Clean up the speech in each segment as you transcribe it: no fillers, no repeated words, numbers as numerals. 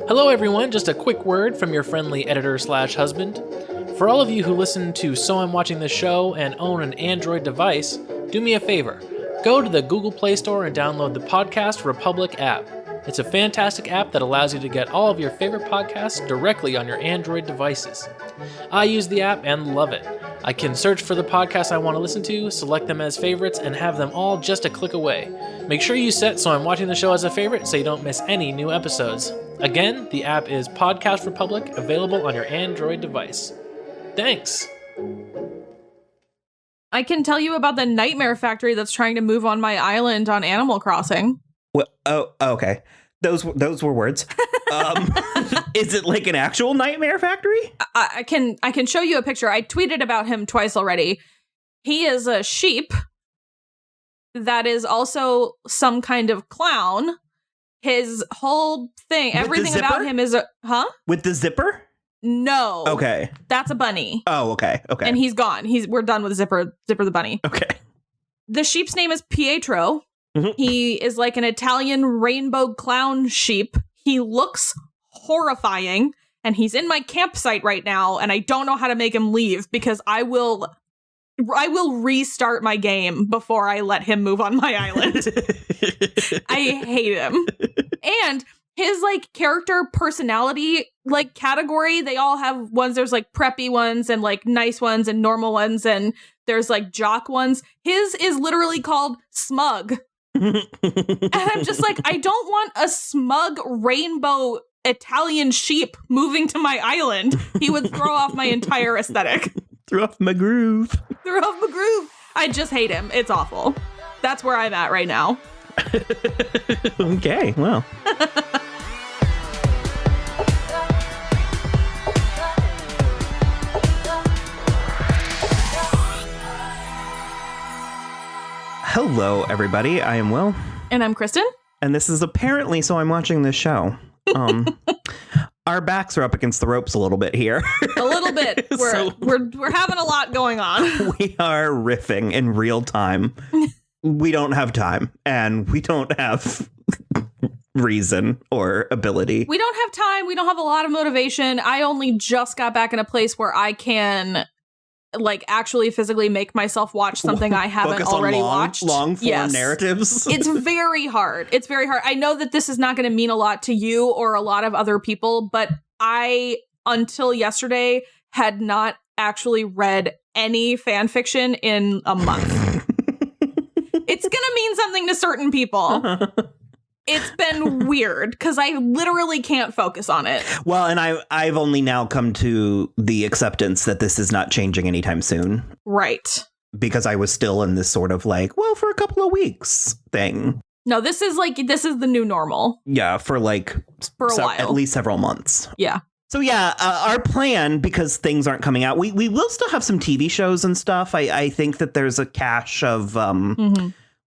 Hello everyone, just a quick word from your friendly editor/husband. For all of you who listen to So I'm Watching This Show and own an Android device, do me a favor. Go to the Google Play Store and download the Podcast Republic app. It's a fantastic app that allows you to get all of your favorite podcasts directly on your Android devices. I use the app and love it. I can search for the podcasts I want to listen to, select them as favorites, and have them all just a click away. Make sure you set So I'm Watching the Show as a favorite so you don't miss any new episodes. Again, the app is Podcast Republic, available on your Android device. Thanks! I can tell you about the nightmare factory that's trying to move on my island on Animal Crossing. Well, okay. Those were words. Is it like an actual nightmare factory? I can show you a picture. I tweeted about him twice already. He is a sheep that is also some kind of clown. His whole thing, everything about him is With the zipper? No. Okay. That's a bunny. Oh, okay. And he's gone. We're done with Zipper the bunny. Okay. The sheep's name is Pietro. Mm-hmm. He is like an Italian rainbow clown sheep. He looks horrifying, and he's in my campsite right now, and I don't know how to make him leave because I will restart my game before I let him move on my island. I hate him. And his like character personality like category, they all have ones. There's like preppy ones and like nice ones and normal ones, and there's like jock ones. His is literally called Smug. And I'm just like, I don't want a smug rainbow Italian sheep moving to my island. He would throw off my entire aesthetic. Throw off my groove. I just hate him. It's awful. That's where I'm at right now. Okay, well. Hello, everybody. I am Will. And I'm Kristen. And this is apparently So I'm Watching This Show. Our backs are up against the ropes a little bit here. A little bit. We're having a lot going on. We are riffing in real time. We don't have time, and we don't have reason or ability. We don't have time. We don't have a lot of motivation. I only just got back in a place where I can like actually physically make myself watch something I haven't already watched. Long form narratives. It's very hard. I know that this is not going to mean a lot to you or a lot of other people, but I, until yesterday, had not actually read any fan fiction in a month. It's going to mean something to certain people. It's been weird because I literally can't focus on it. Well, and I've only now come to the acceptance that this is not changing anytime soon. Right. Because I was still in this sort of like, well, for a couple of weeks thing. No, this is the new normal. Yeah, for a while. At least several months. Yeah. So yeah, our plan, because things aren't coming out, we will still have some TV shows and stuff. I think that there's a cache of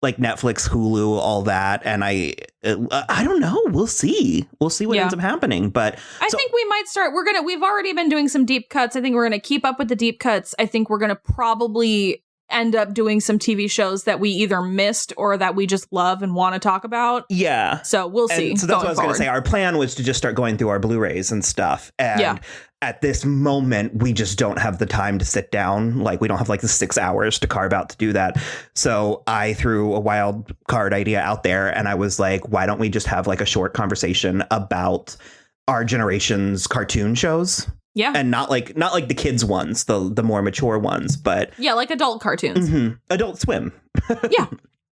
like Netflix, Hulu, all that. And I don't know. We'll see. We'll see what ends up happening. But I think we might start. We've already been doing some deep cuts. I think we're going to keep up with the deep cuts. I think we're going to probably end up doing some TV shows that we either missed or that we just love and want to talk about. Yeah. So we'll see. So that's what I was going to say. Our plan was to just start going through our Blu-rays and stuff. And at this moment, we just don't have the time to sit down. Like, we don't have like the 6 hours to carve out to do that. So I threw a wild card idea out there and I was like, why don't we just have like a short conversation about our generation's cartoon shows? Yeah. And not like the kids ones, the more mature ones, but yeah, like adult cartoons. Mm-hmm. Adult Swim. Yeah.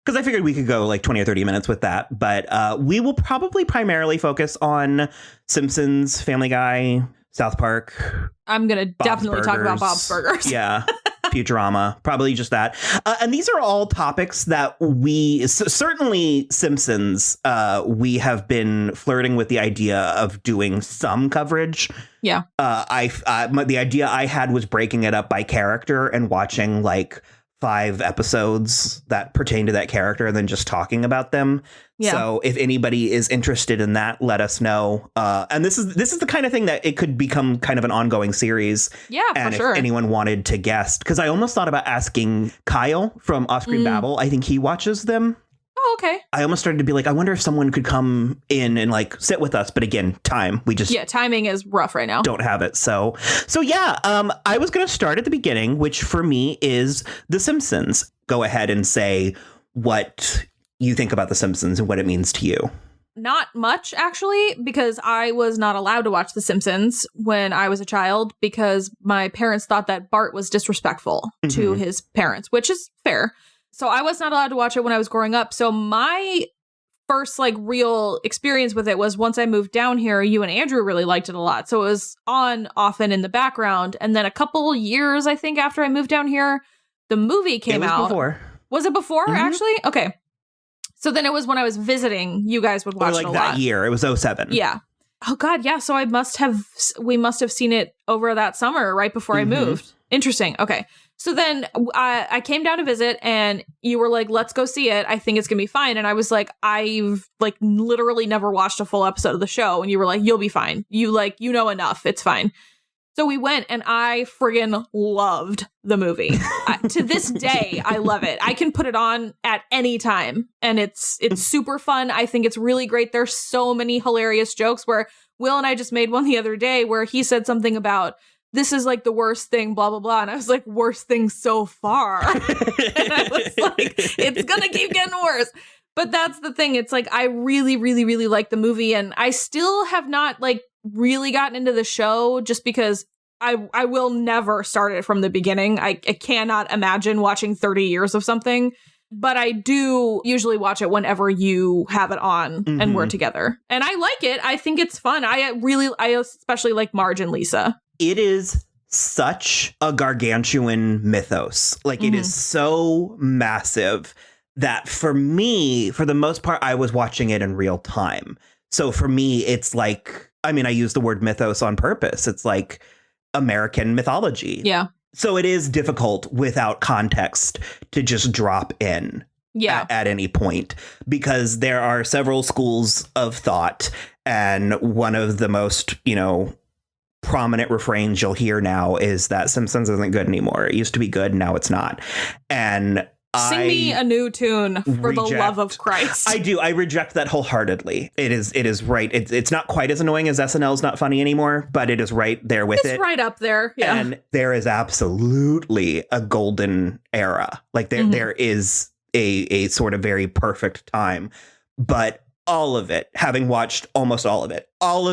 Because I figured we could go like 20 or 30 minutes with that. But we will probably primarily focus on Simpsons, Family Guy, South Park. I'm going to definitely talk about Bob's Burgers. Yeah. Futurama, probably just that. And these are all topics that certainly Simpsons, we have been flirting with the idea of doing some coverage. Yeah. The idea I had was breaking it up by character and watching like 5 episodes that pertain to that character and then just talking about them. Yeah. So if anybody is interested in that, let us know. And this is the kind of thing that it could become kind of an ongoing series. Yeah, and for sure. If anyone wanted to guest, because I almost thought about asking Kyle from Offscreen Babble. I think he watches them. Oh, okay. I almost started to be like, I wonder if someone could come in and like sit with us. But again, time. We just timing is rough right now. Don't have it. So yeah, I was going to start at the beginning, which for me is The Simpsons. Go ahead and say what you think about The Simpsons and what it means to you. Not much, actually, because I was not allowed to watch The Simpsons when I was a child because my parents thought that Bart was disrespectful to his parents, which is fair. So I was not allowed to watch it when I was growing up. So my first like real experience with it was once I moved down here. You and Andrew really liked it a lot. So it was on often in the background. And then a couple years, I think, after I moved down here, the movie came out. Before. Was it before, actually? Okay. So then it was when I was visiting, you guys would watch it a lot. That year. It was 2007. Yeah. Oh, God. Yeah. So we must have seen it over that summer right before I moved. Interesting. Okay. So then I came down to visit and you were like, let's go see it. I think it's going to be fine. And I was like, I've like literally never watched a full episode of the show. And you were like, you'll be fine. You know enough. It's fine. So we went and I friggin' loved the movie. To this day, I love it. I can put it on at any time and it's super fun. I think it's really great. There's so many hilarious jokes where Will and I just made one the other day where he said something about this is like the worst thing, blah, blah, blah. And I was like, worst thing so far. And I was like, it's going to keep getting worse. But that's the thing. It's like, I really, really, really like the movie. And I still have not like really gotten into the show just because I will never start it from the beginning. I cannot imagine watching 30 years of something. But I do usually watch it whenever you have it on and we're together. And I like it. I think it's fun. I especially like Marge and Lisa. It is such a gargantuan mythos. Like it is so massive that for me, for the most part, I was watching it in real time. So for me, it's like, I mean, I use the word mythos on purpose. It's like American mythology. Yeah. So it is difficult without context to just drop in at any point because there are several schools of thought. And one of the most, prominent refrains you'll hear now is that Simpsons isn't good anymore. It used to be good. Now it's not. And sing me a new tune for the love of Christ. I do. I reject that wholeheartedly. It is right. It's not quite as annoying as SNL's not funny anymore, but it is right there with it. It's right up there. Yeah. And there is absolutely a golden era. Like there is a sort of very perfect time, but all of it, having watched almost all of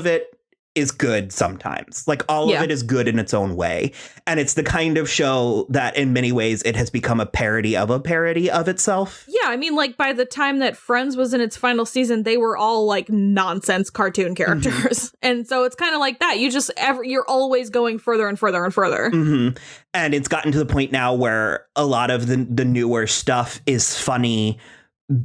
it is good sometimes. Like all of it is good in its own way. And it's the kind of show that in many ways it has become a parody of itself. Yeah, I mean, like by the time that Friends was in its final season, they were all like nonsense cartoon characters. And so it's kind of like that. You're always going further and further and further. And it's gotten to the point now where a lot of the newer stuff is funny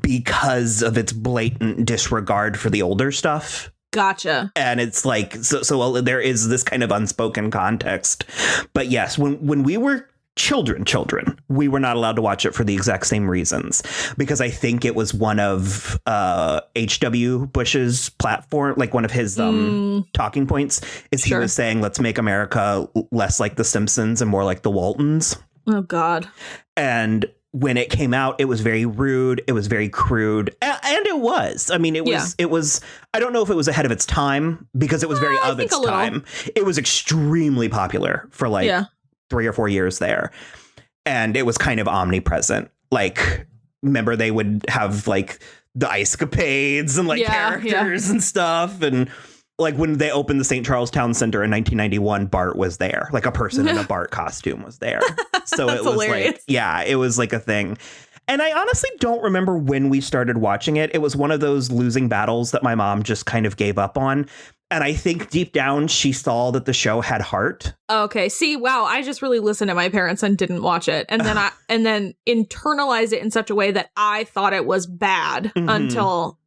because of its blatant disregard for the older stuff. Gotcha. And it's like, so there is this kind of unspoken context. But yes, when we were children, we were not allowed to watch it for the exact same reasons, because I think it was one of H.W. Bush's platform, like one of his talking points is he was saying, let's make America less like the Simpsons and more like the Waltons. Oh, God. And when it came out, it was very rude. It was very crude. And it was. I mean, it was. I don't know if it was ahead of its time because it was very of its time. It was extremely popular for like 3 or 4 years there. And it was kind of omnipresent. Like, remember, they would have like the ice-capades and like characters and stuff. And like when they opened the St. Charles Town Center in 1991, Bart was there. Like a person in a Bart costume was there. So it was hilarious. Like, it was like a thing. And I honestly don't remember when we started watching it. It was one of those losing battles that my mom just kind of gave up on. And I think deep down she saw that the show had heart. Okay. See, wow. I just really listened to my parents and didn't watch it. And then then internalized it in such a way that I thought it was bad until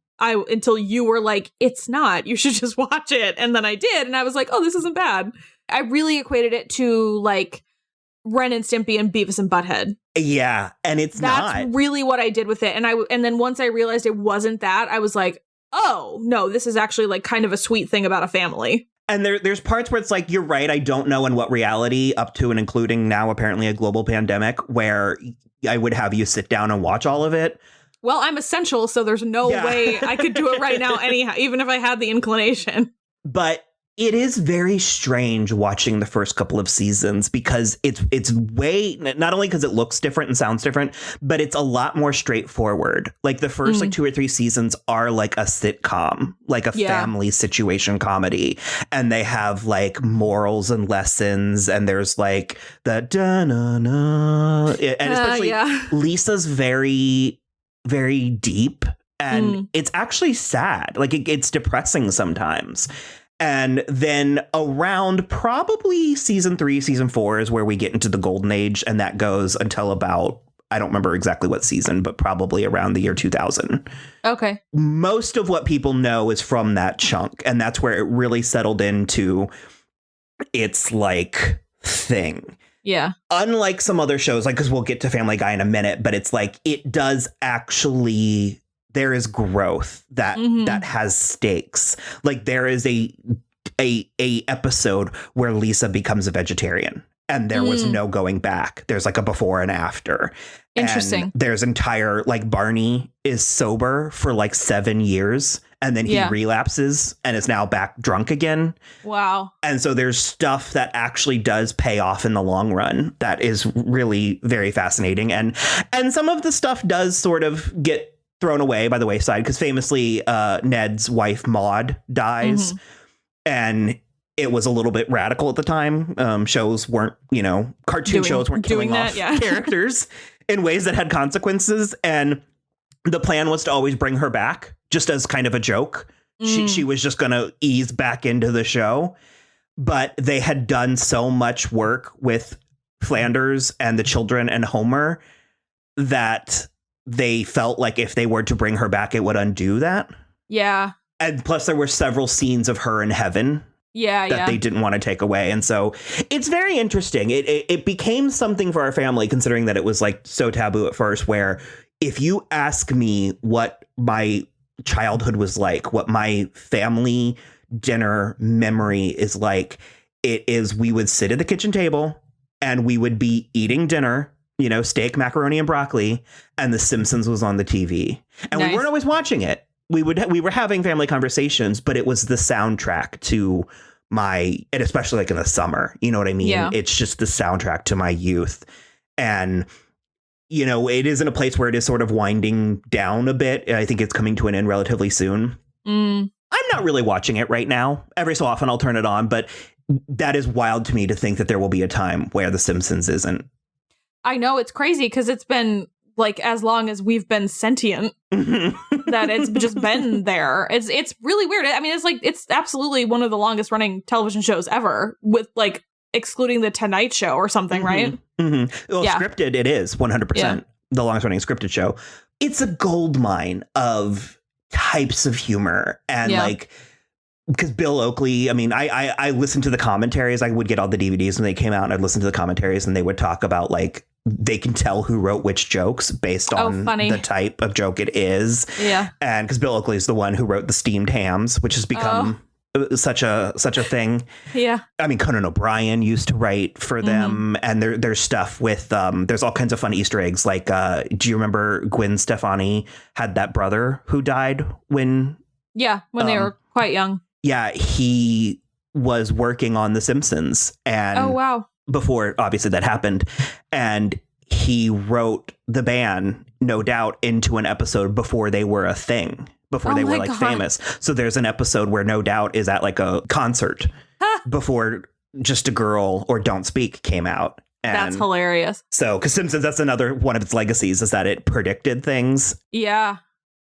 you were like, it's not, you should just watch it. And then I did. And I was like, oh, this isn't bad. I really equated it to like Ren and Stimpy and Beavis and Butthead. Yeah. And that's not. That's really what I did with it. And then once I realized it wasn't that, I was like, oh, no, this is actually like kind of a sweet thing about a family. And there's parts where it's like, you're right. I don't know in what reality, up to and including now apparently a global pandemic, where I would have you sit down and watch all of it. Well, I'm essential, so there's no way I could do it right now anyhow, even if I had the inclination. But it is very strange watching the first couple of seasons because it's way, not only because it looks different and sounds different, but it's a lot more straightforward. Like the first like 2 or 3 seasons are like a sitcom, like a family situation comedy. And they have like morals and lessons. And there's like the da-na-na. And especially Lisa's very, very deep. And it's actually sad. Like it's depressing sometimes. And then around probably season 3, season 4 is where we get into the golden age. And that goes until about, I don't remember exactly what season, but probably around the year 2000. Okay. Most of what people know is from that chunk. And that's where it really settled into its like thing. Yeah. Unlike some other shows, like, because we'll get to Family Guy in a minute, but it's like it does actually. There is growth that has stakes. Like there is a episode where Lisa becomes a vegetarian and there was no going back. There's like a before and after. Interesting. And there's entire like Barney is sober for like 7 years and then he relapses and is now back drunk again. Wow. And so there's stuff that actually does pay off in the long run that is really very fascinating. And some of the stuff does sort of get thrown away by the wayside because famously Ned's wife Maude dies and it was a little bit radical at the time. Shows weren't, cartoon shows weren't killing off characters in ways that had consequences. And the plan was to always bring her back just as kind of a joke. She was just going to ease back into the show. But they had done so much work with Flanders and the children and Homer that they felt like if they were to bring her back, it would undo that. Yeah. And plus there were several scenes of her in heaven that they didn't want to take away. And so it's very interesting. It became something for our family, considering that it was like so taboo at first, where if you ask me what my childhood was like, what my family dinner memory is like, it is we would sit at the kitchen table and we would be eating dinner, steak, macaroni and broccoli, and The Simpsons was on the TV. And we weren't always watching it. We were having family conversations, but it was the soundtrack to and especially like in the summer, you know what I mean? Yeah. It's just the soundtrack to my youth. And, it is in a place where it is sort of winding down a bit. I think it's coming to an end relatively soon. I'm not really watching it right now. Every so often I'll turn it on, but that is wild to me to think that there will be a time where The Simpsons isn't. I know, it's crazy because it's been like as long as we've been sentient that it's just been there. It's really weird. I mean, it's absolutely one of the longest running television shows ever, with like excluding the Tonight Show or something, right? Well, scripted, it is 100% the longest running scripted show. It's a gold mine of types of humor and like. Because Bill Oakley, I mean, I listened to the commentaries. I would get all the DVDs when they came out and I'd listen to the commentaries and they would talk about like they can tell who wrote which jokes based on the type of joke it is. Yeah. And because Bill Oakley is the one who wrote the steamed hams, which has become such a thing. Yeah. I mean, Conan O'Brien used to write for them. And there's stuff with there's all kinds of fun Easter eggs. Like, do you remember Gwen Stefani had that brother who died when they were quite young? Yeah, he was working on The Simpsons. And before, obviously, that happened. And he wrote the band, no doubt, into an episode before they were a thing, before they were like famous. So there's an episode where No Doubt is at like a concert before Just a Girl or Don't Speak came out. And that's hilarious. So, because Simpsons, that's another one of its legacies, is that it predicted things. Yeah.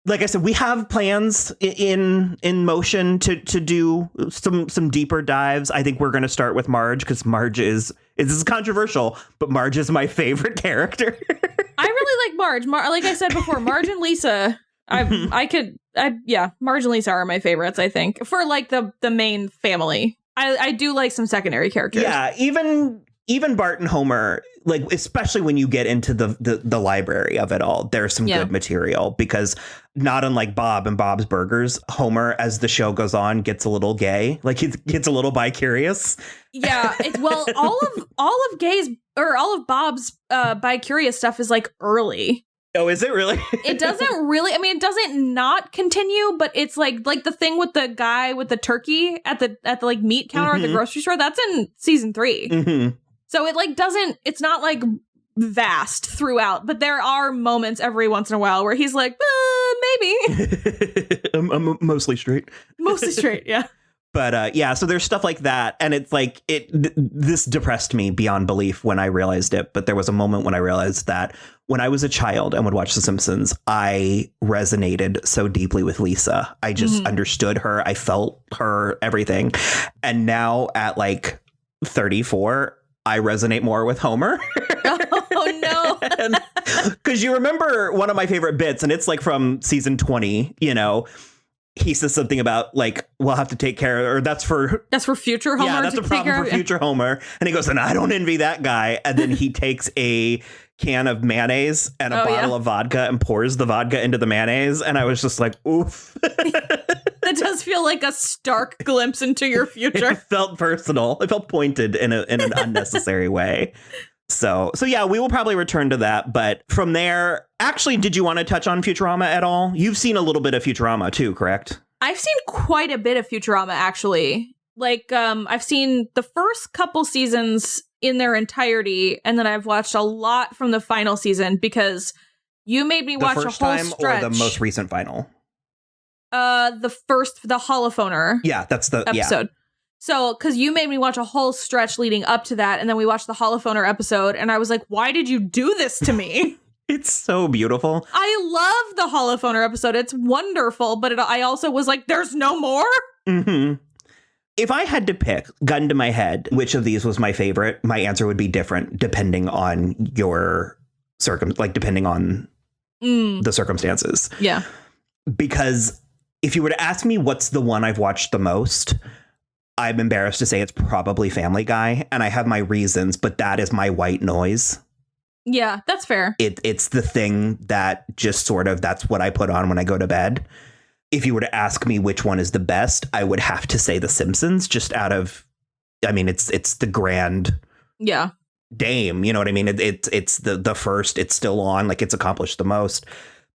Like I said, we have plans in motion to do some deeper dives. I think we're going to start with Marge because Marge is controversial, but Marge is my favorite character. I really like Marge. Like I said before, Marge and Lisa. Marge and Lisa are my favorites. I think for like the main family. I do like some secondary characters. Yeah, even Bart and Homer, like, especially when you get into the library of it all, there's some good material, because not unlike Bob and Bob's Burgers, Homer, as the show goes on, gets a little gay. Like, he gets a little bi-curious. Yeah. All of Bob's bi-curious stuff is like early. Oh, is it really? It doesn't really. I mean, it doesn't not continue, but it's like the thing with the guy with the turkey at the like meat counter at the grocery store. That's in season 3. Mm-hmm. So it like doesn't. It's not like vast throughout, but there are moments every once in a while where he's like, maybe. I'm mostly straight. Mostly straight, yeah. But yeah, so there's stuff like that. And it's like this depressed me beyond belief when I realized it. But there was a moment when I realized that when I was a child and would watch The Simpsons, I resonated so deeply with Lisa. I just understood her. I felt her, everything. And now at like 34, I resonate more with Homer. Oh, no. Because you remember one of my favorite bits, and it's like from season 20, you know, he says something about like, we'll have to take care of, or that's for future Homer. Yeah, that's a problem for future Homer. And he goes, and I don't envy that guy. And then he takes a can of mayonnaise and a bottle of vodka and pours the vodka into the mayonnaise. And I was just like, oof. That does feel like a stark glimpse into your future. It felt personal. It felt pointed in an unnecessary way. So yeah, we will probably return to that. But from there, actually, did you want to touch on Futurama at all? You've seen a little bit of Futurama too, correct? I've seen quite a bit of Futurama, actually. Like, I've seen the first couple seasons in their entirety, and then I've watched a lot from the final season because you made me watch a whole stretch. Or the most recent final? The holophoner. Yeah, that's the episode. Yeah. So, because you made me watch a whole stretch leading up to that, and then we watched the holophoner episode, and I was like, why did you do this to me? It's so beautiful. I love the holophoner episode. It's wonderful, but I also was like, there's no more? Mm-hmm. If I had to pick, gun to my head, which of these was my favorite, my answer would be different depending on your depending on the circumstances. Yeah. Because if you were to ask me what's the one I've watched the most, I'm embarrassed to say it's probably Family Guy, and I have my reasons, but that is my white noise. Yeah, that's fair. It's the thing that just sort of, that's what I put on when I go to bed. If you were to ask me which one is the best, I would have to say The Simpsons, just out of, I mean, it's the grand dame, you know what I mean? It's the first, it's still on, like it's accomplished the most.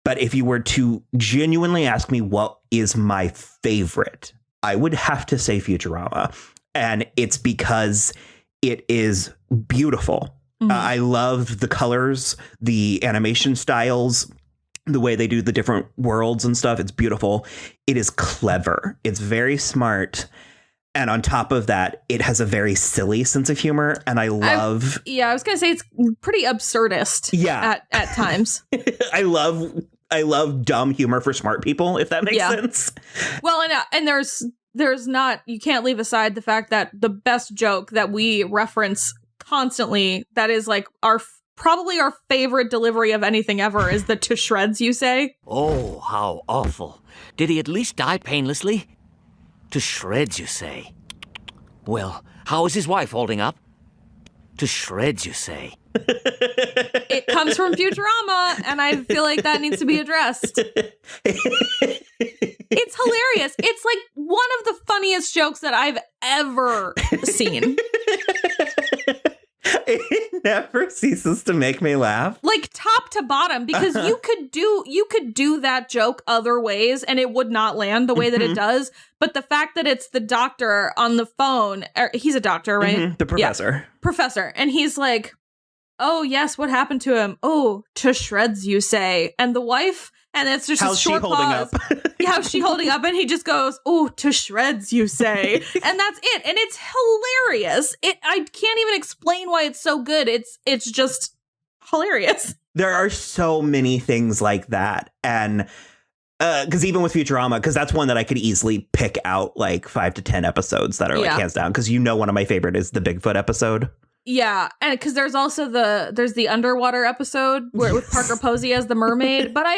But if you were to genuinely ask me what is my favorite, I would have to say Futurama. And it's because it is beautiful. I love the colors, the animation styles, the way they do the different worlds and stuff. It's beautiful. It is clever. It's very smart. And on top of that, it has a very silly sense of humor. And I love... I was going to say it's pretty absurdist at times. I love dumb humor for smart people, if that makes sense. Well, and there's not, you can't leave aside the fact that the best joke that we reference constantly, that is like probably our favorite delivery of anything ever, is the "to shreds you say." Oh, how awful. Did he at least die painlessly? To shreds you say. Well, how is his wife holding up? To shreds you say. It comes from Futurama, and I feel like that needs to be addressed. It's hilarious. It's like one of the funniest jokes that I've ever seen. It never ceases to make me laugh. Like top to bottom, because you could do that joke other ways and it would not land the way that it does. But the fact that it's the doctor on the phone, he's a doctor, right? The professor. Yeah, professor. And he's like, oh, yes, what happened to him? Oh, to shreds, you say. And the wife, and it's just a short pause. How's she holding up? And he just goes, oh, to shreds, you say. And that's it. And it's hilarious. I can't even explain why it's so good. It's just hilarious. There are so many things like that. And because even with Futurama, because that's one that I could easily pick out like 5 to 10 episodes that are like hands down. Because one of my favorite is the Bigfoot episode. Yeah, and because there's also the underwater episode with Parker Posey as the mermaid. But I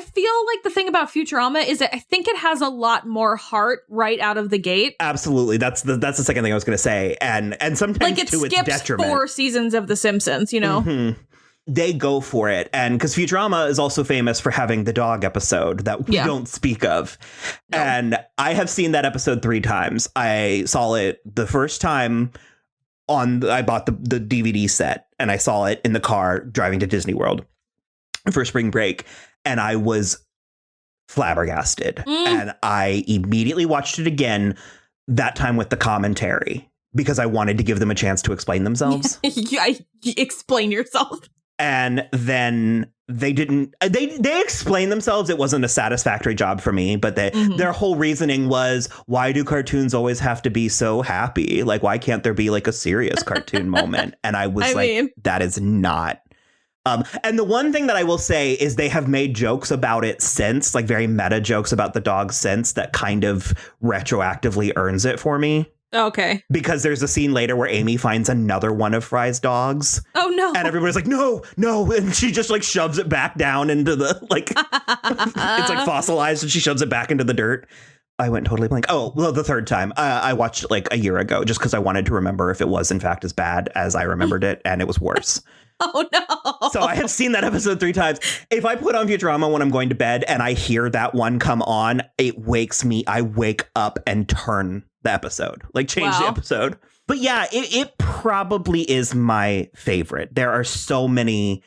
feel like the thing about Futurama is that I think it has a lot more heart right out of the gate. Absolutely, that's the second thing I was going to say, and sometimes like it to its skips detriment. 4 seasons of The Simpsons, you know. Mm-hmm. They go for it, and because Futurama is also famous for having the dog episode that we don't speak of, and I have seen that episode 3 times. I saw it the first time. I bought the DVD set and I saw it in the car driving to Disney World. for spring break, and I was flabbergasted. And I immediately watched it again, that time with the commentary, because I wanted to give them a chance to explain themselves. Explain yourself. And then they didn't. They explained themselves. It wasn't a satisfactory job for me, but their whole reasoning was, why do cartoons always have to be so happy? Like, why can't there be like a serious cartoon moment? And I was that is not. And the one thing that I will say is they have made jokes about it since, like very meta jokes about the dog since, that kind of retroactively earns it for me. Okay. Because there's a scene later where Amy finds another one of Fry's dogs. Oh, no. And everybody's like, no. And she just like shoves it back down into the, like, it's like fossilized, and she shoves it back into the dirt. I went totally blank. Oh, well, the third time. I watched it like a year ago just because I wanted to remember if it was in fact as bad as I remembered it, and it was worse. Oh, no. So I have seen that episode 3 times. If I put on Futurama when I'm going to bed and I hear that one come on, it wakes me. I wake up and turn the episode, like change the episode. But yeah, it probably is my favorite. There are so many,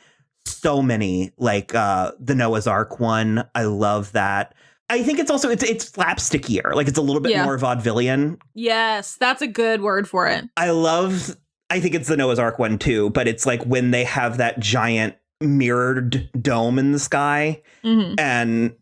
like the Noah's Ark one. I love that. I think it's also, it's slapstickier. Like it's a little bit more vaudevillian. Yes, that's a good word for it. I think it's the Noah's Ark one too, but it's like when they have that giant mirrored dome in the sky, and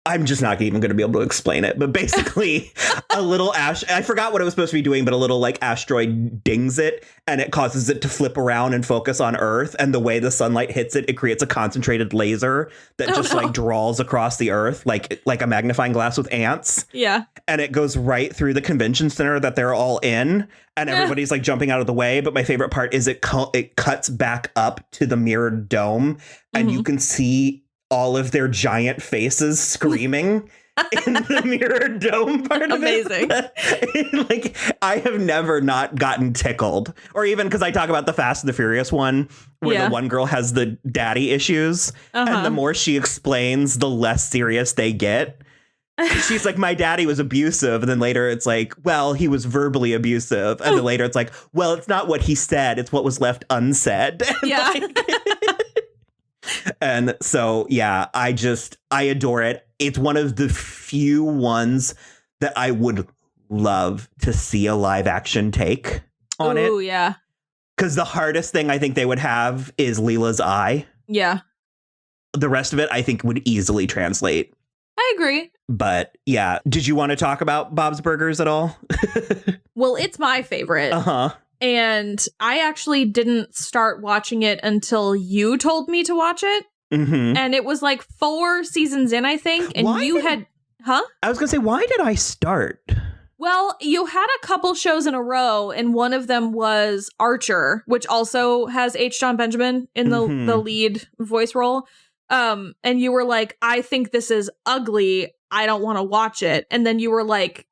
I'm just not even going to be able to explain it. But basically, a little I forgot what it was supposed to be doing, but a little like asteroid dings it, and it causes it to flip around and focus on Earth. And the way the sunlight hits it, it creates a concentrated laser that like draws across the Earth like a magnifying glass with ants. Yeah. And it goes right through the convention center that they're all in. And everybody's like jumping out of the way. But my favorite part is it cuts back up to the mirrored dome, and you can see all of their giant faces screaming in the mirrored dome part of it. Amazing. Like, I have never not gotten tickled. Or even because I talk about the Fast and the Furious one, where the one girl has the daddy issues. And the more she explains, the less serious they get. She's like, my daddy was abusive. And then later it's like, well, he was verbally abusive. And then later it's like, well, it's not what he said. It's what was left unsaid. Yeah. And so, yeah, I adore it. It's one of the few ones that I would love to see a live action take on it. Oh, yeah. Because the hardest thing I think they would have is Leela's eye. Yeah. The rest of it, I think, would easily translate. I agree. But yeah, did you want to talk about Bob's Burgers at all? Well, it's my favorite. Uh-huh. And I actually didn't start watching it until you told me to watch it. And it was like 4 seasons in, I think. And Huh? I was going to say, why did I start? Well, you had a couple shows in a row, and one of them was Archer, which also has H. John Benjamin in the lead voice role. And you were like, I think this is ugly. I don't want to watch it. And then you were like,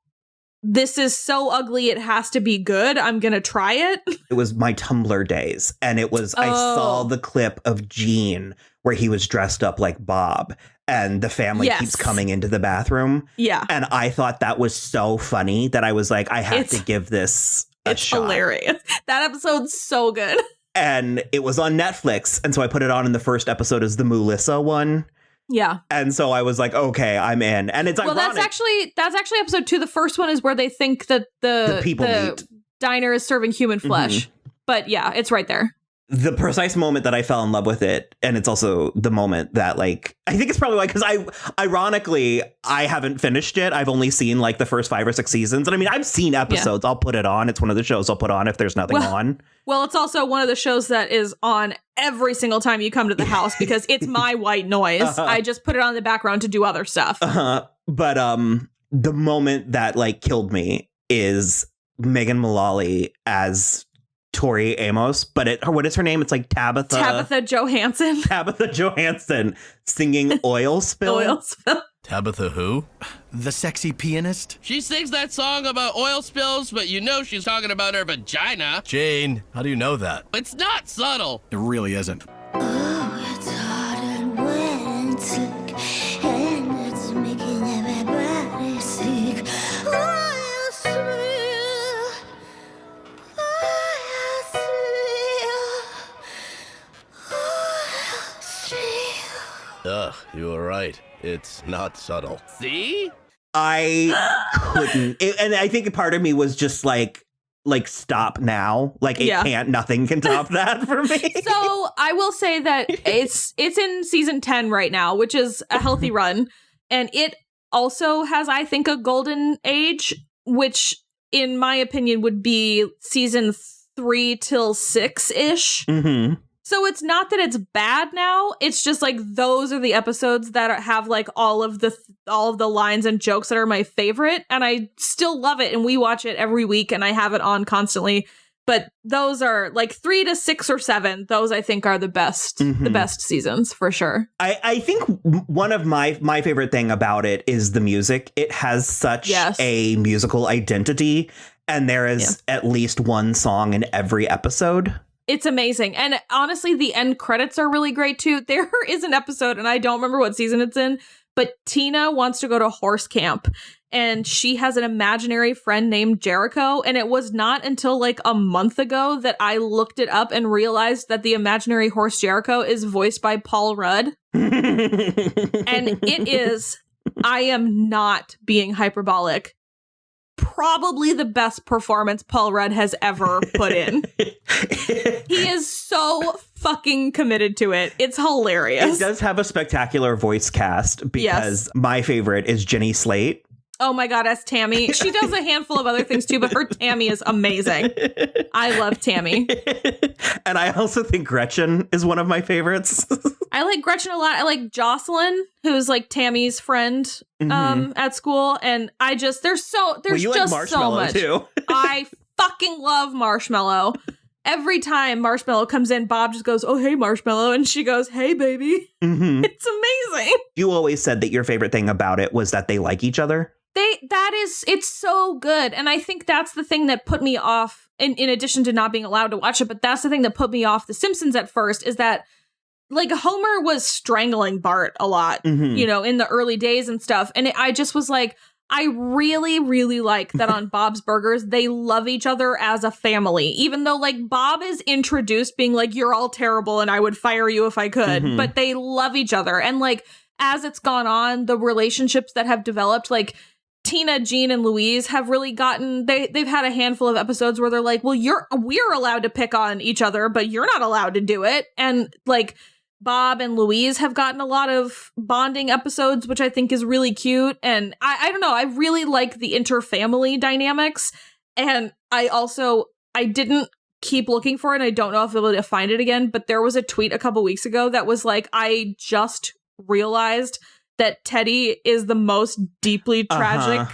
this is so ugly, it has to be good. I'm going to try it. It was my Tumblr days. And it was, I saw the clip of Gene where he was dressed up like Bob. And the family keeps coming into the bathroom. Yeah. And I thought that was so funny that I was like, I have to give this a shot. It's hilarious. That episode's so good. And it was on Netflix. And so I put it on, and the first episode is the Melissa one. Yeah. And so I was like, okay, I'm in. And it's ironic. Well, that's actually episode 2. The first one is where they think that the diner is serving human flesh. But yeah, it's right there. The precise moment that I fell in love with it, and it's also the moment that, like, I think it's probably why, because ironically, I haven't finished it. I've only seen like the first 5 or 6 seasons. And I mean, I've seen episodes. I'll put it on. It's one of the shows I'll put on if there's nothing on. Well, it's also one of the shows that is on every single time you come to the house because it's my white noise. I just put it on in the background to do other stuff. But the moment that like killed me is Megan Mullally as Tori Amos, but what is her name? It's like Tabitha Johansson. Tabitha Johansson singing Oil Spill. Oil Spill. Tabitha who? The sexy pianist? She sings that song about oil spills, but you know she's talking about her vagina. Jane, how do you know that? It's not subtle. It really isn't. Oh, it's hot and wet and sick, and it's making everybody sick. Oil spill, oil spill, oil stream. It's not subtle. See? I couldn't. And I think part of me was just like stop now. Like nothing can top that for me. So I will say that it's in season 10 right now, which is a healthy run. And it also has, I think, a golden age, which in my opinion would be season 3 till 6-ish. Mm-hmm. So it's not that it's bad now. It's just like those are the episodes that have like all of the lines and jokes that are my favorite, and I still love it. And we watch it every week, and I have it on constantly. But those are like 3 to 6 or 7. Those I think are the best, the best seasons for sure. I think one of my favorite thing about it is the music. It has such a musical identity, and there is at least one song in every episode. It's amazing. And honestly, the end credits are really great too. There is an episode, and I don't remember what season it's in, but Tina wants to go to horse camp, and she has an imaginary friend named Jericho. And it was not until like a month ago that I looked it up and realized that the imaginary horse Jericho is voiced by Paul Rudd. And it is, I am not being hyperbolic, probably the best performance Paul Rudd has ever put in. He is so fucking committed to it. It's hilarious. It does have a spectacular voice cast because my favorite is Jenny Slate. Oh my God, as Tammy. She does a handful of other things too, but her Tammy is amazing. I love Tammy. And I also think Gretchen is one of my favorites. I like Gretchen a lot. I like Jocelyn, who's like Tammy's friend at school. And I just, there's just like so much. Too. I fucking love Marshmallow. Every time Marshmallow comes in, Bob just goes, "Oh, hey, Marshmallow." And she goes, "Hey, baby." Mm-hmm. It's amazing. You always said that your favorite thing about it was that they like each other. It's so good. And I think that's the thing that put me off, in addition to not being allowed to watch it, but that's the thing that put me off The Simpsons at first, is that like Homer was strangling Bart a lot, you know, in the early days and stuff. And I just was like, I really, really like that on Bob's Burgers, they love each other as a family, even though like Bob is introduced being like, "You're all terrible and I would fire you if I could," but they love each other. And like, as it's gone on, the relationships that have developed, like Tina, Jean, and Louise have really gotten, they've had a handful of episodes where they're like, "Well, we're allowed to pick on each other, but you're not allowed to do it." And like Bob and Louise have gotten a lot of bonding episodes, which I think is really cute. And I don't know, I really like the inter-family dynamics. And I didn't keep looking for it. I don't know if I'll be able to find it again, but there was a tweet a couple weeks ago that was like, "I just realized that Teddy is the most deeply tragic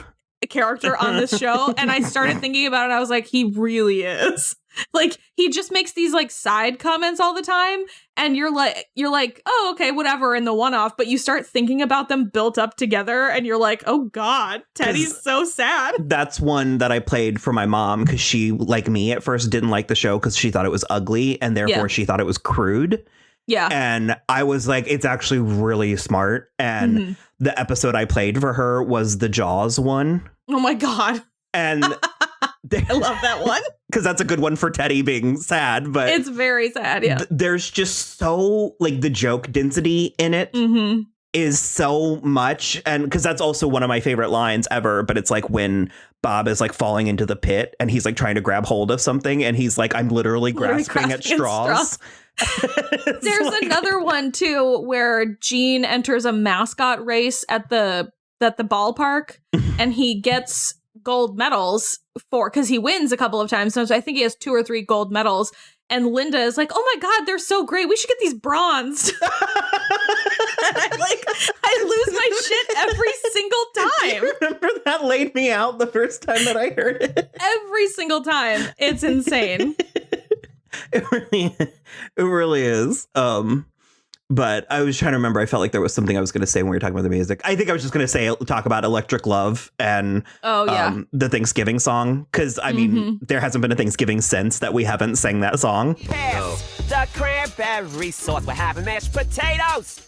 character on this show." And I started thinking about it. I was like, he really is. Like, he just makes these like side comments all the time. And you're like, "Oh, okay, whatever," in the one-off. But you start thinking about them built up together, and you're like, "Oh God, Teddy's so sad." That's one that I played for my mom because she, like me, at first didn't like the show because she thought it was ugly, and therefore she thought it was crude. Yeah. And I was like, it's actually really smart. And the episode I played for her was the Jaws one. Oh my God. And I love that one. Because that's a good one for Teddy being sad. But it's very sad, yeah. There's just so, like, the joke density in it is so much. And because that's also one of my favorite lines ever. But it's like when Bob is like falling into the pit and he's like trying to grab hold of something. And he's like, "I'm literally grasping at straws." There's like another one too where Gene enters a mascot race at the ballpark and he gets gold medals because he wins a couple of times. So I think he has 2 or 3 gold medals. And Linda is like, "Oh my God, they're so great. We should get these bronzed." I lose my shit every single time. Remember that laid me out the first time that I heard it? Every single time. It's insane. It really is. But I was trying to remember. I felt like there was something I was going to say when we were talking about the music. I think I was just going to talk about Electric Love and the Thanksgiving song. Because, I mean, there hasn't been a Thanksgiving since that we haven't sang that song. The cranberry sauce. We're having mashed potatoes.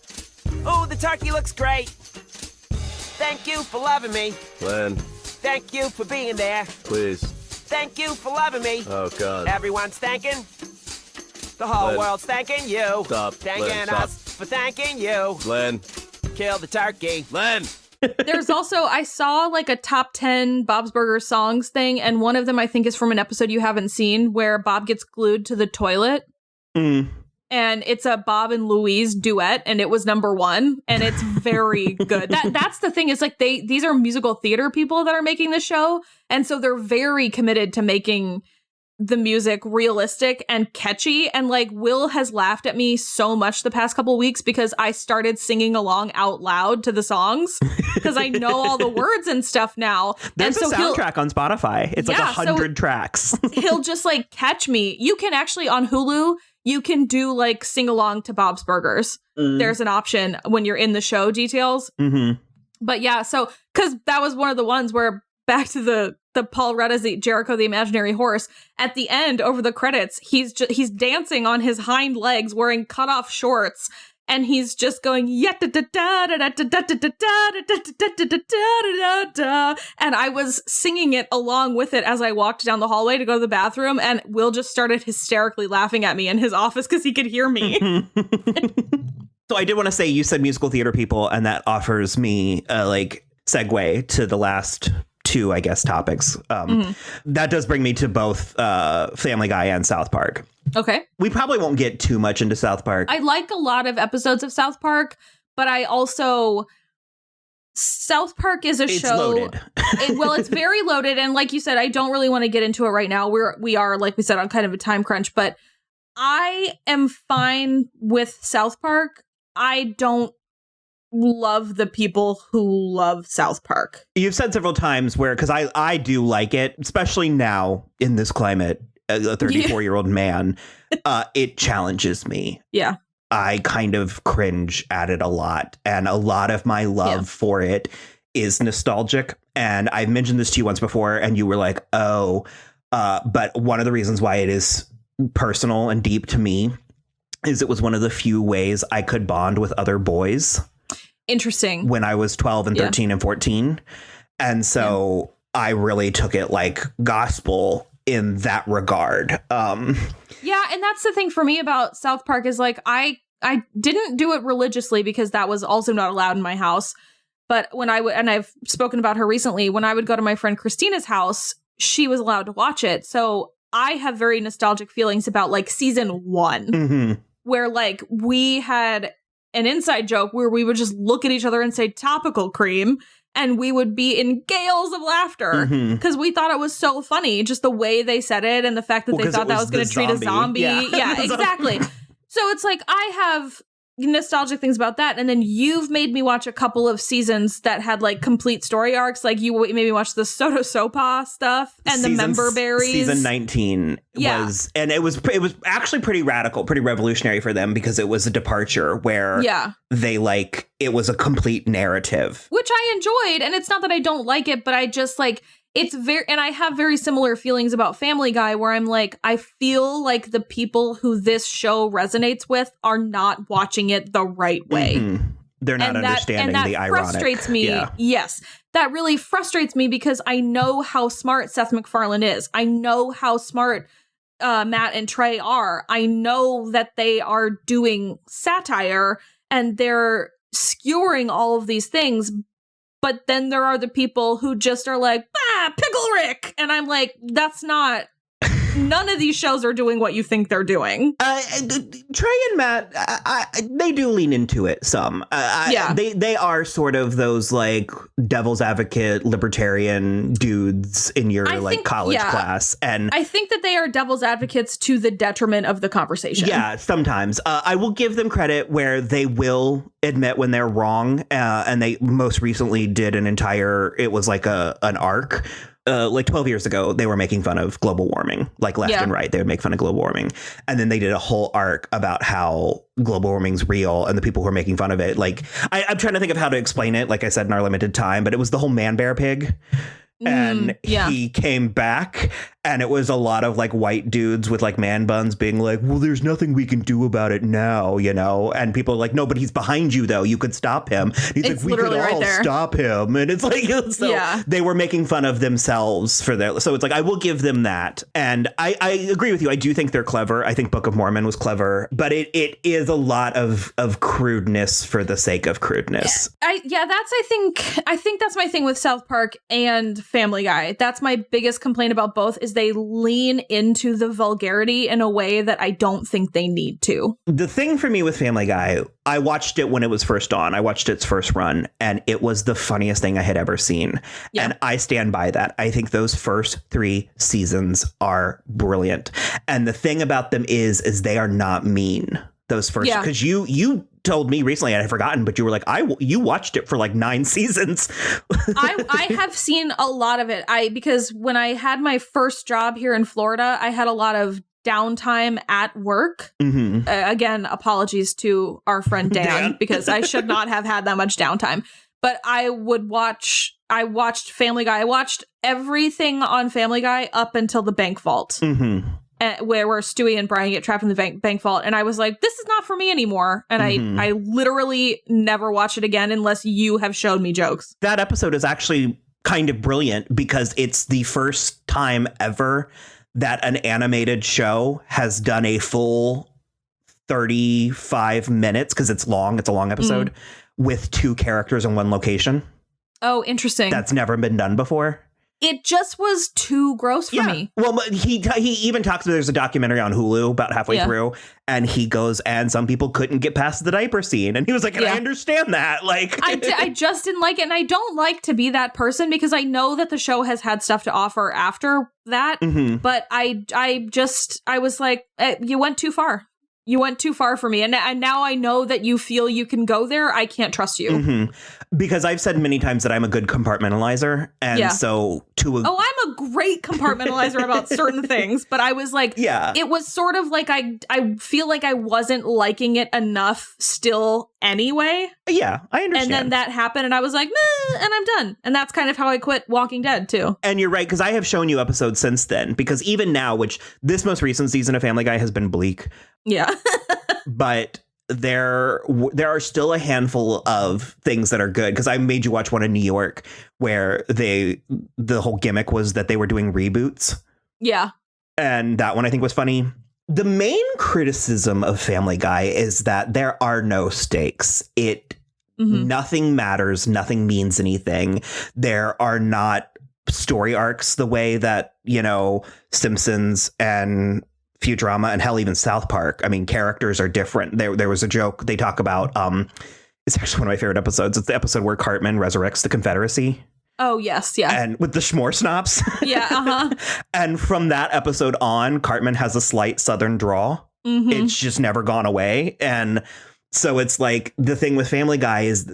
Oh, the turkey looks great. Thank you for loving me. Glenn. Thank you for being there. Please. Thank you for loving me. Oh, God. Everyone's thanking. The whole Glenn. world's thanking you. Stop. Thanking Glenn, stop. us for thanking you. Glenn. kill the turkey. Len. There's also, I saw like a top 10 Bob's Burgers songs thing, and one of them I think is from an episode you haven't seen where Bob gets glued to the toilet. Mm. And it's a Bob and Louise duet, and it was number 1, and it's very good. That's the thing, is like these are musical theater people that are making the show, and so they're very committed to making the music realistic and catchy. And like Will has laughed at me so much the past couple weeks because I started singing along out loud to the songs because I know all the words and stuff now. There's and a soundtrack on Spotify. It's like 100 tracks. He'll just like catch me. You can actually on Hulu, you can do like sing along to Bob's Burgers. There's an option when you're in the show details. Mm-hmm. But yeah, so because that was one of the ones where back to the Paul Rudd's Jericho the Imaginary Horse, at the end over the credits, he's dancing on his hind legs wearing cutoff shorts, and he's just going and I was singing it along with it as I walked down the hallway to go to the bathroom, and Will just started hysterically laughing at me in his office because he could hear me. So I did want to say, you said musical theater people, and that offers me a segue to the last 2, I guess, topics. That does bring me to both Family Guy and South Park. Okay. We probably won't get too much into South Park. I like a lot of episodes of South Park, but I also... South Park is a show... Loaded. It's very loaded, and like you said, I don't really want to get into it right now. We are, like we said, on kind of a time crunch, but I am fine with South Park. I don't love the people who love South Park. You've said several times because I do like it, especially now in this climate, a 34-year-old man, it challenges me. Yeah. I kind of cringe at it a lot, and a lot of my love for it is nostalgic. And I've mentioned this to you once before, and you were like, oh, but one of the reasons why it is personal and deep to me is it was one of the few ways I could bond with other boys. Interesting. When I was 12 and 13 and 14. And so I really took it like gospel in that regard. Yeah, and that's the thing for me about South Park is like I didn't do it religiously because that was also not allowed in my house. But when I would, and I've spoken about her recently, when I would go to my friend Christina's house, she was allowed to watch it. So I have very nostalgic feelings about like season 1, where like we had an inside joke where we would just look at each other and say topical cream, and we would be in gales of laughter because we thought it was so funny, just the way they said it and the fact that they thought that was going to treat a zombie. Yeah, exactly. So it's like I have nostalgic things about that, and then you've made me watch a couple of seasons that had like complete story arcs. Like you made me watch the Soto Sopa stuff and the Member Berries. Season 19 was, and it was actually pretty radical, pretty revolutionary for them because it was a departure where they it was a complete narrative, which I enjoyed. And it's not that I don't like it, but I just like it's and I have very similar feelings about Family Guy, where I'm like, I feel like the people who this show resonates with are not watching it the right way. They're not understanding the ironic. That frustrates me. Yeah. Yes, that really frustrates me because I know how smart Seth MacFarlane is. I know how smart Matt and Trey are. I know that they are doing satire and they're skewering all of these things. But then there are the people who just are like, Pickle Rick. And I'm like, that's not, none of these shows are doing what you think they're doing. Trey and Matt, they do lean into it some. They are sort of those like devil's advocate libertarian dudes in your college class. And I think that they are devil's advocates to the detriment of the conversation. Yeah, sometimes. I will give them credit where they will admit when they're wrong. And they most recently did it was like an arc. Like 12 years ago, they were making fun of global warming, like left and right. They would make fun of global warming. And then they did a whole arc about how global warming's real and the people who are making fun of it. Like, I'm trying to think of how to explain it, like I said, in our limited time, but it was the whole man bear pig. And he came back, and it was a lot of like white dudes with like man buns being like, well, there's nothing we can do about it now, you know? And people are like, no, but he's behind you, though. You could stop him. He's it's like, we could all right stop him. And it's like, so they were making fun of themselves for their. So it's like, I will give them that. And I agree with you. I do think they're clever. I think Book of Mormon was clever, but it is a lot of crudeness for the sake of crudeness. I think that's my thing with South Park and Family Guy. That's my biggest complaint about both is they lean into the vulgarity in a way that I don't think they need to. The thing for me with Family Guy, I watched it when it was first on. I watched its first run, and it was the funniest thing I had ever seen. Yeah. And I stand by that. I think those first 3 seasons are brilliant. And the thing about them is they are not mean. Those first, because you told me recently, and I had forgotten, but you were like, you watched it for like 9 seasons. I have seen a lot of it. Because when I had my first job here in Florida, I had a lot of downtime at work. Again, apologies to our friend Dan, because I should not have had that much downtime. But I watched Family Guy. I watched everything on Family Guy up until the bank vault. Where Stewie and Brian get trapped in the bank vault. And I was like, this is not for me anymore. And I literally never watch it again unless you have showed me jokes. That episode is actually kind of brilliant because it's the first time ever that an animated show has done a full 35 minutes, because it's a long episode, with 2 characters in one location. Oh, interesting. That's never been done before. It just was too gross for me. Well, he even talks about, there's a documentary on Hulu about halfway through, and he goes, and some people couldn't get past the diaper scene. And he was like, and I understand that. Like, I just didn't like it. And I don't like to be that person because I know that the show has had stuff to offer after that. But I was like, you went too far. You went too far for me. And now I know that you feel you can go there. I can't trust you. Because I've said many times that I'm a good compartmentalizer. And so I'm a great compartmentalizer about certain things. But I was like, it was sort of like I feel like I wasn't liking it enough still anyway. Yeah, I understand. And then that happened and I was like, meh, and I'm done. And that's kind of how I quit Walking Dead too. And you're right, because I have shown you episodes since then. Because even now, which this most recent season of Family Guy has been bleak. Yeah. But there are still a handful of things that are good, because I made you watch one in New York where the whole gimmick was that they were doing reboots. Yeah. And that one I think was funny. The main criticism of Family Guy is that there are no stakes. Nothing matters. Nothing means anything. There are not story arcs the way that, Simpsons and Futurama and hell, even South Park. I mean, characters are different. There was a joke they talk about. It's actually one of my favorite episodes. It's the episode where Cartman resurrects the Confederacy. Oh, yes. Yeah. And with the Schmorsnops. Yeah. And from that episode on, Cartman has a slight Southern drawl. It's just never gone away. And so it's like the thing with Family Guy is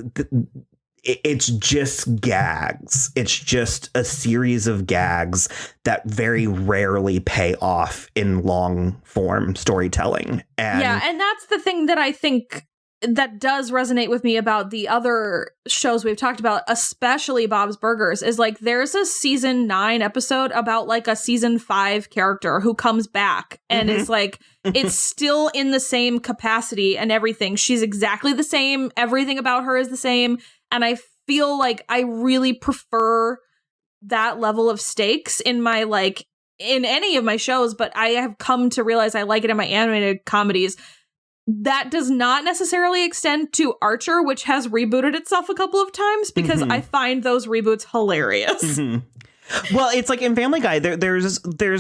it's just gags. It's just a series of gags that very rarely pay off in long form storytelling. And that's the thing that I think that does resonate with me about the other shows we've talked about, especially Bob's Burgers, is like there's a season 9 episode about like a season 5 character who comes back and is like, it's still in the same capacity and everything. She's exactly the same. Everything about her is the same. And I feel like I really prefer that level of stakes in my, like, in any of my shows, but I have come to realize I like it in my animated comedies. That does not necessarily extend to Archer, which has rebooted itself a couple of times because I find those reboots hilarious. Well, it's like in Family Guy, there's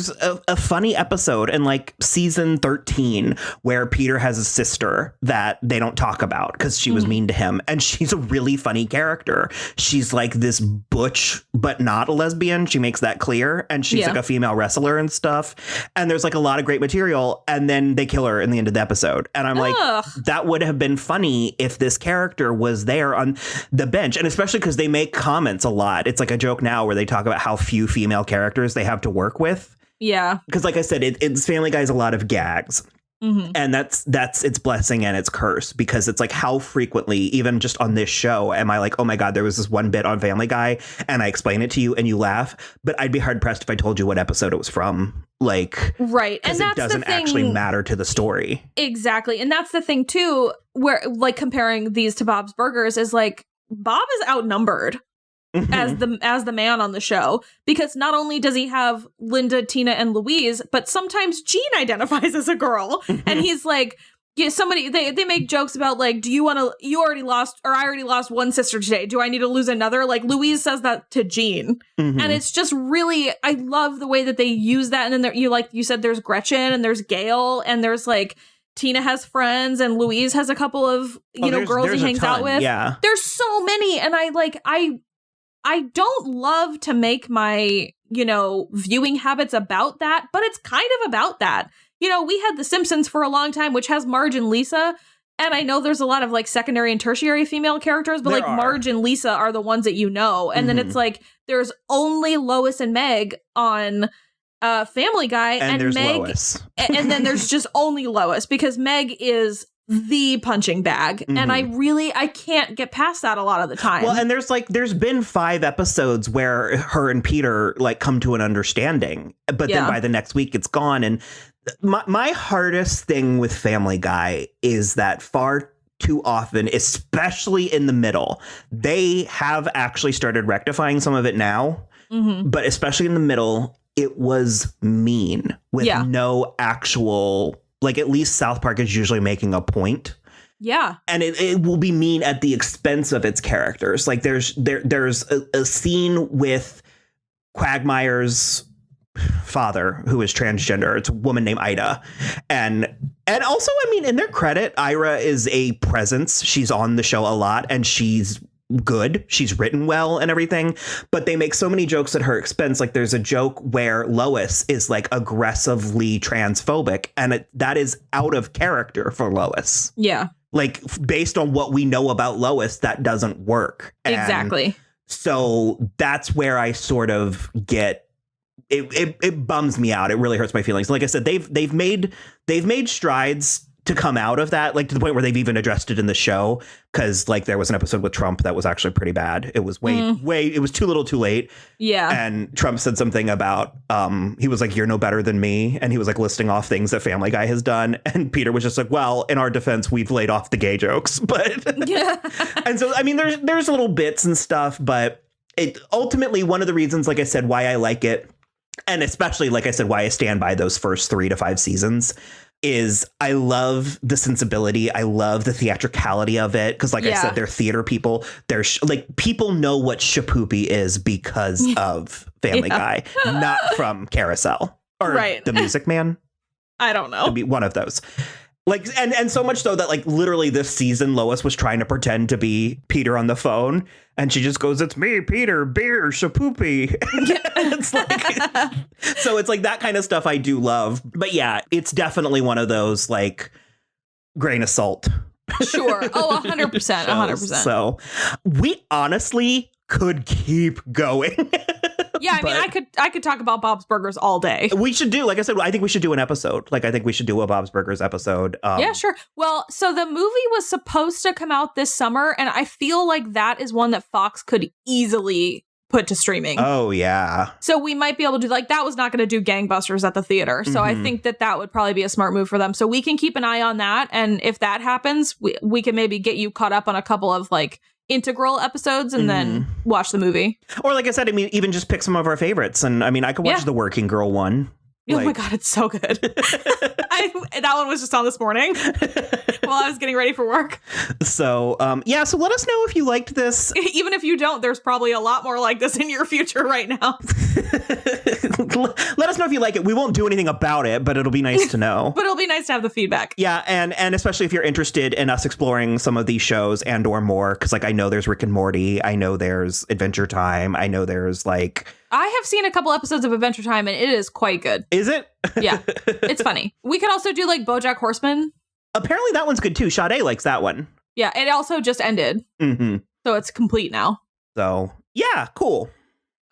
a funny episode in like season 13 where Peter has a sister that they don't talk about because she was mean to him. And she's a really funny character. She's like this butch, but not a lesbian. She makes that clear. And she's like a female wrestler and stuff. And there's like a lot of great material. And then they kill her in the end of the episode. And I'm like, that would have been funny if this character was there on the bench. And especially because they make comments a lot. It's like a joke now where they talk about how few female characters they have to work with. Yeah. Because like I said, it's Family Guy's a lot of gags. And that's its blessing and its curse, because it's like, how frequently, even just on this show, am I like, oh my God, there was this one bit on Family Guy and I explain it to you and you laugh, but I'd be hard pressed if I told you what episode it was from. Like, right. And that's it doesn't the thing, actually matter to the story. Exactly. And that's the thing too, where like comparing these to Bob's Burgers is like, Bob is outnumbered as the man on the show, because not only does he have Linda, Tina, and Louise, but sometimes Gene identifies as a girl, and he's like, yeah, somebody they make jokes about like, I already lost one sister today. Do I need to lose another? Like Louise says that to Gene, and it's just really, I love the way that they use that. And then there, you said, there's Gretchen and there's Gail and there's like, Tina has friends and Louise has a couple of girls he hangs out with. Yeah, there's so many, and I don't love to make my, viewing habits about that, but it's kind of about that. We had The Simpsons for a long time, which has Marge and Lisa. And I know there's a lot of like secondary and tertiary female characters, but Marge and Lisa are the ones that And then it's like, there's only Lois and Meg on Family Guy. And there's Meg, Lois. And then there's just only Lois, because Meg is the punching bag, and I can't get past that a lot of the time. Well, and there's been 5 episodes where her and Peter like come to an understanding, but then by the next week it's gone. And my hardest thing with Family Guy is that far too often, especially in the middle, they have actually started rectifying some of it now, but especially in the middle, it was mean with no actual. Like, at least South Park is usually making a point. Yeah. And it will be mean at the expense of its characters. Like, there's a scene with Quagmire's father, who is transgender. It's a woman named Ida. And also, I mean, in their credit, Ira is a presence. She's on the show a lot, and she's good. She's written well and everything, but they make so many jokes at her expense. Like, there's a joke where Lois is like aggressively transphobic, and that is out of character for Lois. Yeah. Like, based on what we know about Lois, that doesn't work. Exactly. So that's where I sort of get it bums me out. It really hurts my feelings. Like I said, they've made strides to come out of that, like to the point where they've even addressed it in the show. Cause like there was an episode with Trump that was actually pretty bad. It was it was too little too late. Yeah. And Trump said something about, he was like, you're no better than me. And he was like listing off things that Family Guy has done. And Peter was just like, well, in our defense, we've laid off the gay jokes. But yeah. And so, I mean, there's little bits and stuff, but it ultimately, one of the reasons, like I said, why I like it, and especially, like I said, why I stand by those first 3 to 5 seasons, is I love the sensibility. I love the theatricality of it. Because like I said, they're theater people. They're like, people know what shapoopy is because of Family Guy, not from Carousel or The Music Man. I don't know. It'd be one of those. Like, and so much so that like literally this season, Lois was trying to pretend to be Peter on the phone, and she just goes, "It's me, Peter, beer, shapoopy." It's like, so it's like that kind of stuff I do love. But yeah, it's definitely one of those like grain of salt. Sure. Oh, 100%. 100%. So we honestly could keep going. Yeah, I mean, I could talk about Bob's Burgers all day. We should do, like I said, I think we should do an episode. Like, I think we should do a Bob's Burgers episode. Yeah, sure. Well, so the movie was supposed to come out this summer, and I feel like that is one that Fox could easily put to streaming. Oh, yeah. So we might be able to do, like, that was not going to do gangbusters at the theater. So I think that would probably be a smart move for them. So we can keep an eye on that. And if that happens, we can maybe get you caught up on a couple of, like, integral episodes and then watch the movie. Or like I said, I mean, even just pick some of our favorites. And I mean, I could watch the Working Girl one. Oh my God, it's so good. That one was just on this morning while I was getting ready for work. So, so let us know if you liked this. Even if you don't, there's probably a lot more like this in your future right now. Let us know if you like it. We won't do anything about it, but it'll be nice to know. But it'll be nice to have the feedback. Yeah, and especially if you're interested in us exploring some of these shows and or more, because like I know there's Rick and Morty, I know there's Adventure Time, I know there's like... I have seen a couple episodes of Adventure Time, and it is quite good. Is it? Yeah, it's funny. We could also do like BoJack Horseman. Apparently that one's good too. Sade likes that one. Yeah, it also just ended. So it's complete now. So, yeah, cool.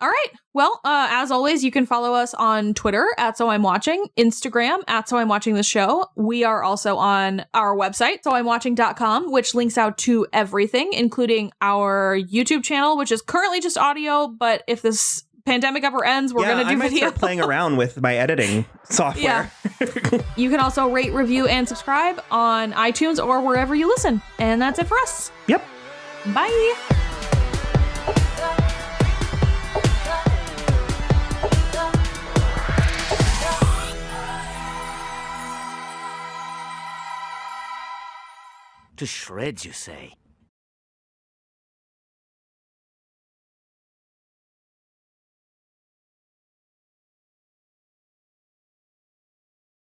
All right. Well, as always, you can follow us on Twitter at So I'm Watching, Instagram at So I'm Watching the Show. We are also on our website, soimwatching.com, which links out to everything, including our YouTube channel, which is currently just audio. But if this pandemic ever ends, we're going to do I might video. start playing around with my editing software. Yeah. You can also rate, review, and subscribe on iTunes or wherever you listen. And that's it for us. Yep. Bye. To shreds, you say?